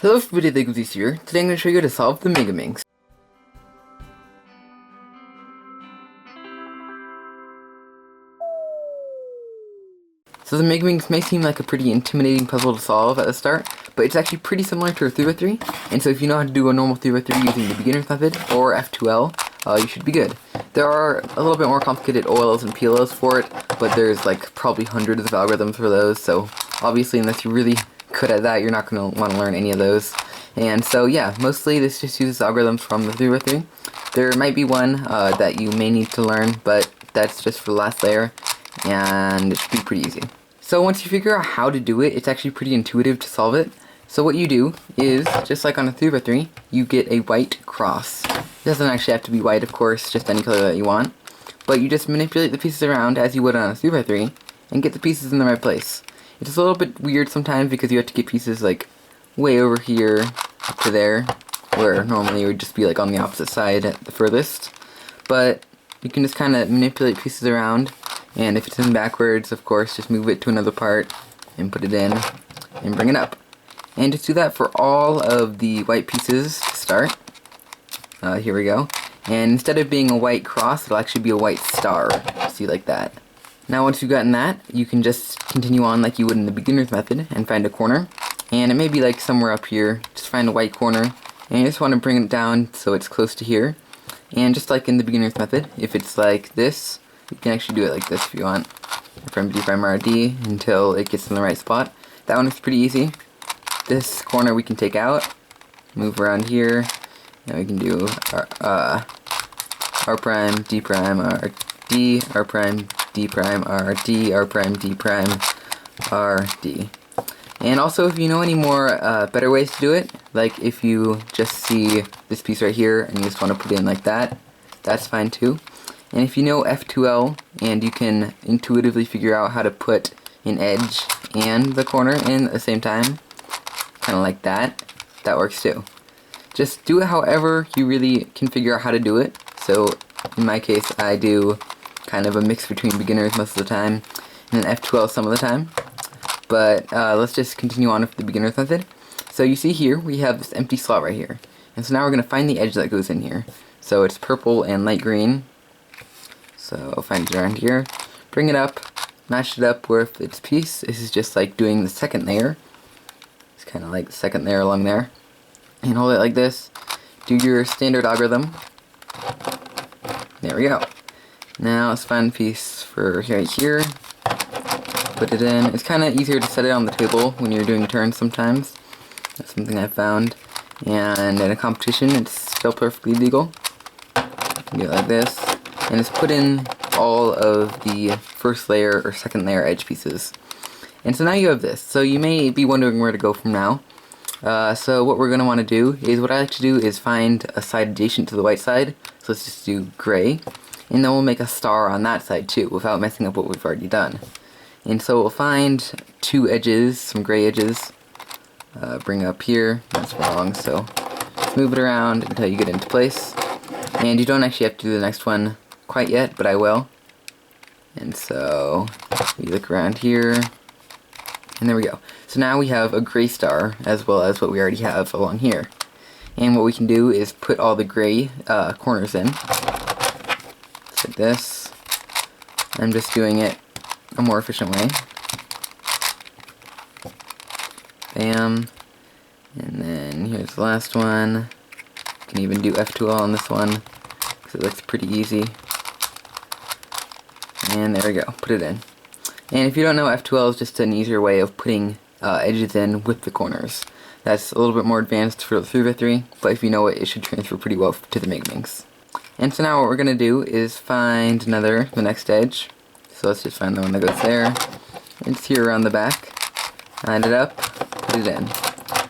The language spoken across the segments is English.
Hello everybody, Legos here. Today I'm going to show you how to solve the Megaminx. So the Megaminx may seem like a pretty intimidating puzzle to solve at the start, but it's actually pretty similar to a 3x3, and so if you know how to do a normal 3x3 using the beginner's method, or F2L, you should be good. There are a little bit more complicated OLs and PLLs for it, but there's like probably hundreds of algorithms for those, so obviously unless you're really good at that, you're not going to want to learn any of those. And so yeah, mostly this just uses algorithms from the 3x3. There might be one that you may need to learn, but that's just for the last layer, and it should be pretty easy. So once you figure out how to do it, it's actually pretty intuitive to solve it. So what you do is, just like on a 3x3, you get a white cross. It doesn't actually have to be white, of course, just any color that you want. But you just manipulate the pieces around as you would on a 3x3, and get the pieces in the right place. It's a little bit weird sometimes because you have to get pieces like way over here up to there, where normally it would just be like on the opposite side at the furthest. But you can just kind of manipulate pieces around, and if it's in backwards, of course, just move it to another part and put it in and bring it up. And just do that for all of the white pieces to start. Here we go. And instead of being a white cross, it'll actually be a white star. See, like that. Now once you've gotten that, you can just continue on like you would in the beginner's method and find a corner. And it may be like somewhere up here. Just find a white corner, and you just want to bring it down so it's close to here. And just like in the beginner's method, if it's like this, you can actually do it like this if you want. From D prime RD until it gets in the right spot. That one is pretty easy. This corner we can take out, move around here, and we can do R prime, D prime, R, D, R prime, D prime, R, D, R prime, D prime, R, D. And also, if you know any more better ways to do it, like if you just see this piece right here and you just want to put it in like that, that's fine too. And if you know F2L and you can intuitively figure out how to put an edge and the corner in at the same time, kind of like that, that works too. Just do it however you really can figure out how to do it. So in my case, I do kind of a mix between beginners most of the time and then F2L some of the time. But let's just continue on with the beginner's method. So you see here, we have this empty slot right here. And so now we're going to find the edge that goes in here. So it's purple and light green. So find it around here. Bring it up, match it up with its piece. This is just like doing the second layer. It's kind of like the second layer along there. And hold it like this. Do your standard algorithm. There we go. Now let's find a piece for right here. Put it in. It's kind of easier to set it on the table when you're doing turns sometimes. That's something I found. And in a competition, it's still perfectly legal. Do it like this. And just put in all of the first layer or second layer edge pieces. And so now you have this. So you may be wondering where to go from now. So what we're going to want to do is, what I like to do is find a side adjacent to the white side. So let's just do gray. And then we'll make a star on that side too, without messing up what we've already done. And so we'll find two edges, some gray edges. Bring up here. That's wrong, so just move it around until you get into place. And you don't actually have to do the next one quite yet, but I will. And so we look around here, and there we go. So now we have a gray star as well as what we already have along here. And what we can do is put all the gray corners in. Just like this. I'm just doing it a more efficient way. Bam. And then here's the last one. You can even do F2L on this one because it looks pretty easy. And there we go. Put it in. And if you don't know, F2L is just an easier way of putting edges in with the corners. That's a little bit more advanced for the 3x3, but if you know it, it should transfer pretty well to the Megaminx. And so now what we're going to do is find the next edge. So let's just find the one that goes there. It's here around the back. Line it up, put it in.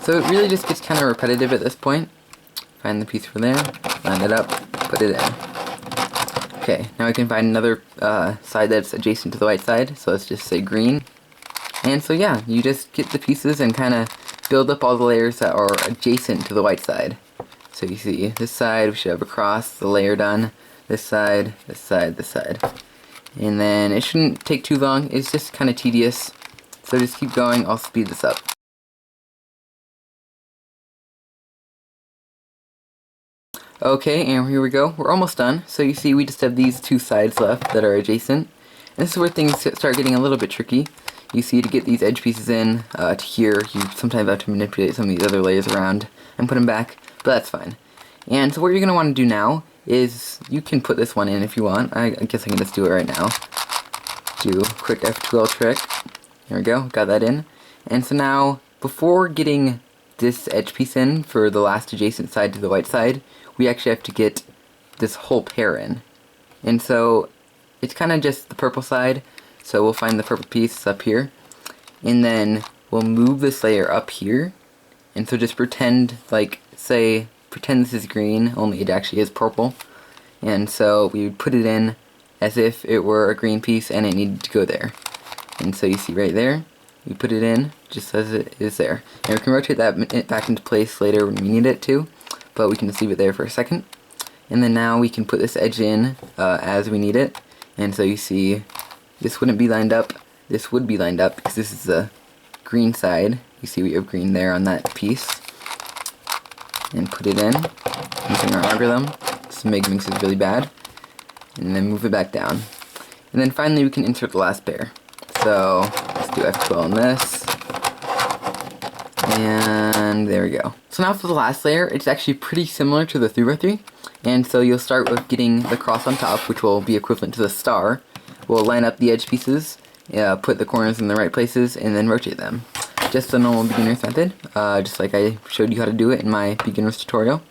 So it really just gets kind of repetitive at this point. Find the piece for there, line it up, put it in. Okay, now we can find another side that's adjacent to the white side, so let's just say green. And so yeah, you just get the pieces and kind of build up all the layers that are adjacent to the white side. So you see, this side we should have a cross, the layer done, this side, this side, this side. And then it shouldn't take too long, it's just kind of tedious. So just keep going, I'll speed this up. Okay, and here we go. We're almost done. So you see we just have these two sides left that are adjacent. And this is where things start getting a little bit tricky. You see, to get these edge pieces in to here, you sometimes have to manipulate some of these other layers around and put them back, but that's fine. And so what you're going to want to do now is, you can put this one in if you want. I guess I can just do it right now. Do a quick F12 trick. There we go, got that in. And so now, before getting this edge piece in for the last adjacent side to the white side, we actually have to get this whole pair in. And so, it's kind of just the purple side, so we'll find the purple piece up here, and then we'll move this layer up here, and so just pretend, like, pretend this is green, only it actually is purple, and so we would put it in as if it were a green piece and it needed to go there. And so you see right there, we put it in just as it is there. And we can rotate that back into place later when we need it to, but we can just leave it there for a second. And then now we can put this edge in as we need it. And so you see, this wouldn't be lined up, this would be lined up because this is the green side. You see we have green there on that piece. And put it in using our algorithm. This Megaminx is really bad. And then move it back down. And then finally we can insert the last pair. So let's do F12 on this. And there we go. So now for the last layer, it's actually pretty similar to the 3x3. And so you'll start with getting the cross on top, which will be equivalent to the star. We'll line up the edge pieces, put the corners in the right places, and then rotate them. Just the normal beginner's method, just like I showed you how to do it in my beginner's tutorial.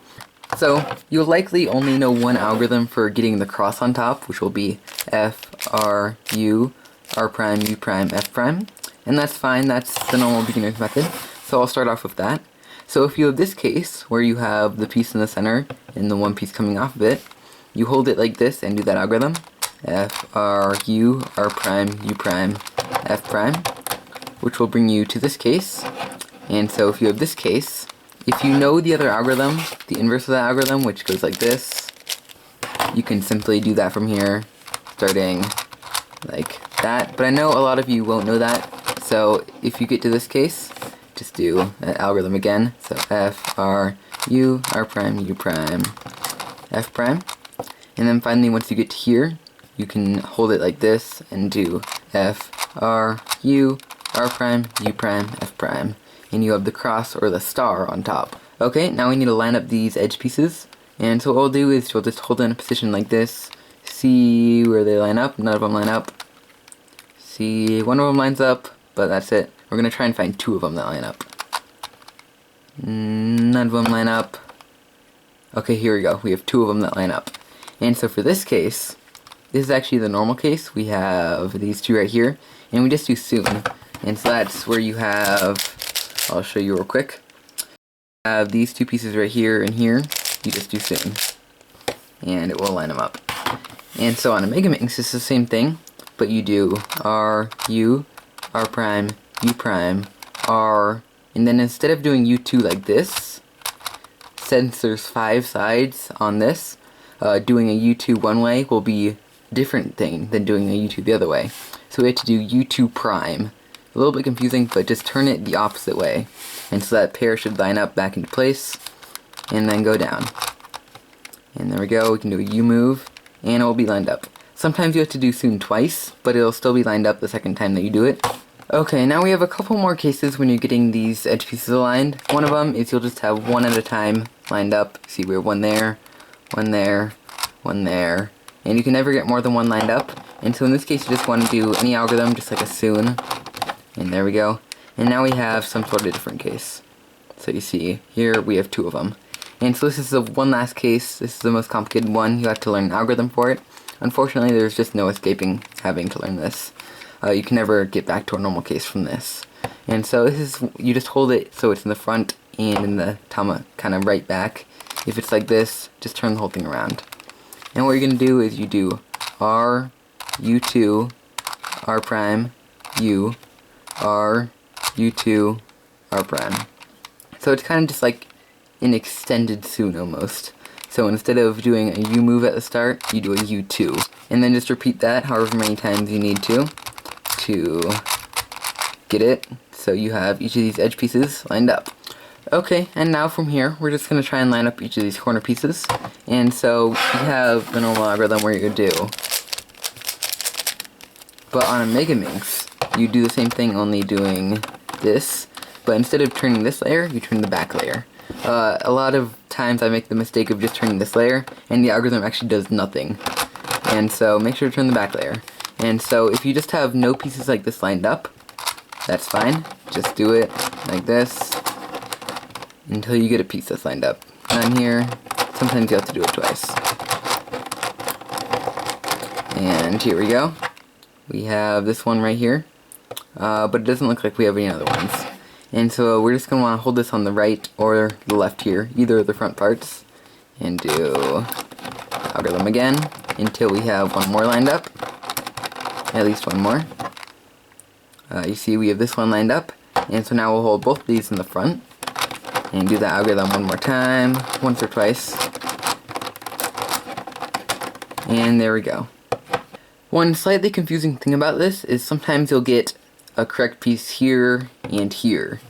So you'll likely only know one algorithm for getting the cross on top, which will be F, R, U, R prime, U prime, F prime. And that's fine, that's the normal beginner's method. So I'll start off with that. So if you have this case, where you have the piece in the center and the one piece coming off of it, you hold it like this and do that algorithm. F, R, U, R prime, U prime, F prime, which will bring you to this case. And so if you have this case, if you know the other algorithm, the inverse of that algorithm, which goes like this, you can simply do that from here, starting like that. But I know a lot of you won't know that, so if you get to this case, just do that algorithm again. So F, R, U, R prime, U prime, F prime. And then finally, once you get to here, you can hold it like this and do F, R, U, R prime, U prime, F prime. And you have the cross or the star on top. Okay, now we need to line up these edge pieces. And so what we'll do is we'll just hold it in a position like this. See where they line up. None of them line up. See, one of them lines up, but that's it. We're going to try and find two of them that line up. None of them line up. Okay, here we go. We have two of them that line up. And so for this case, this is actually the normal case. We have these two right here, and we just do soon. And so that's where you have, I'll show you real quick. Have these two pieces right here and here. You just do soon, and it will line them up. And so on a Megaminx, it's the same thing, but you do R, U, R prime, U prime, R, and then instead of doing U2 like this, since there's 5 sides on this, doing a U2 one way will be a different thing than doing a U2 the other way. So we have to do U2 prime. A little bit confusing, but just turn it the opposite way. And so that pair should line up back into place, and then go down. And there we go, we can do a U move, and it will be lined up. Sometimes you have to do soon twice, but it'll still be lined up the second time that you do it. Okay, now we have a couple more cases when you're getting these edge pieces aligned. One of them is you'll just have one at a time lined up. See, we have one there, one there, one there. And you can never get more than one lined up. And so in this case, you just want to do any algorithm, just like a soon. And there we go. And now we have some sort of different case. So you see, here we have two of them. And so this is the one last case. This is the most complicated one. You have to learn an algorithm for it. Unfortunately, there's just no escaping having to learn this. You can never get back to a normal case from this. And so this is, you just hold it so it's in the front and in the kind of right back. If it's like this, just turn the whole thing around. And what you're going to do is you do R, U2, R prime, U, R, U2, R prime. So it's kind of just like an extended soon almost. So instead of doing a U move at the start, you do a U2. And then just repeat that however many times you need to get it. So you have each of these edge pieces lined up. Okay, and now from here, we're just going to try and line up each of these corner pieces. And so you have the normal algorithm where you do. But on a Megaminx, you do the same thing, only doing this. But instead of turning this layer, you turn the back layer. A lot of times I make the mistake of just turning this layer, and the algorithm actually does nothing. And so make sure to turn the back layer. And so if you just have no pieces like this lined up, that's fine. Just do it like this until you get a piece that's lined up. On here, sometimes you have to do it twice. And here we go. We have this one right here, but it doesn't look like we have any other ones. And so we're just going to want to hold this on the right or the left here, either of the front parts, and do algorithm again until we have one more lined up, at least one more. You see we have this one lined up, and so now we'll hold both of these in the front and do the algorithm one more time, once or twice, and there we go. One slightly confusing thing about this is sometimes you'll get a correct piece here and here.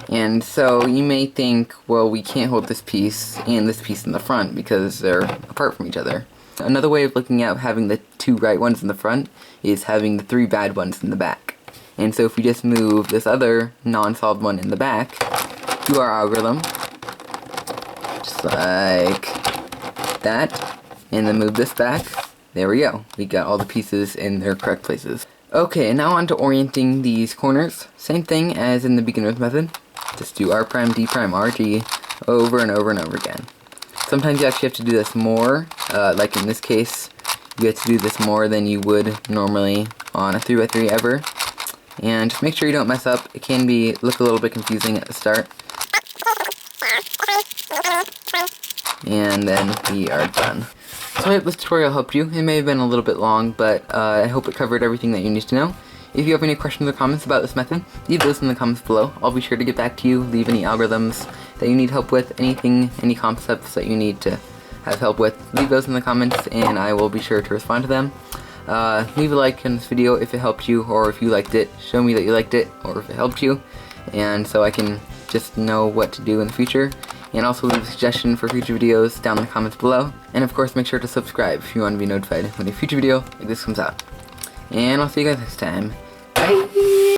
And so you may think, well, we can't hold this piece and this piece in the front because they're apart from each other. Another way of looking at having the two right ones in the front is having the three bad ones in the back. And so if we just move this other non-solved one in the back to our algorithm, just like that, and then move this back, there we go. We got all the pieces in their correct places. Okay, now on to orienting these corners. Same thing as in the beginner's method. Just do R prime, D prime, R, D over and over and over again. Sometimes you actually have to do this more, like in this case, you have to do this more than you would normally on a 3x3 ever. And just make sure you don't mess up. It can look a little bit confusing at the start. And then we are done. So I hope this tutorial helped you. It may have been a little bit long, but I hope it covered everything that you need to know. If you have any questions or comments about this method, leave those in the comments below. I'll be sure to get back to you, leave any algorithms that you need help with, anything, any concepts that you need to have help with. Leave those in the comments and I will be sure to respond to them. Leave a like on this video if it helped you, or if you liked it, show me that you liked it, or if it helped you, and so I can just know what to do in the future. And also leave a suggestion for future videos down in the comments below. And of course make sure to subscribe if you want to be notified when a future video like this comes out. And I'll see you guys next time. Bye!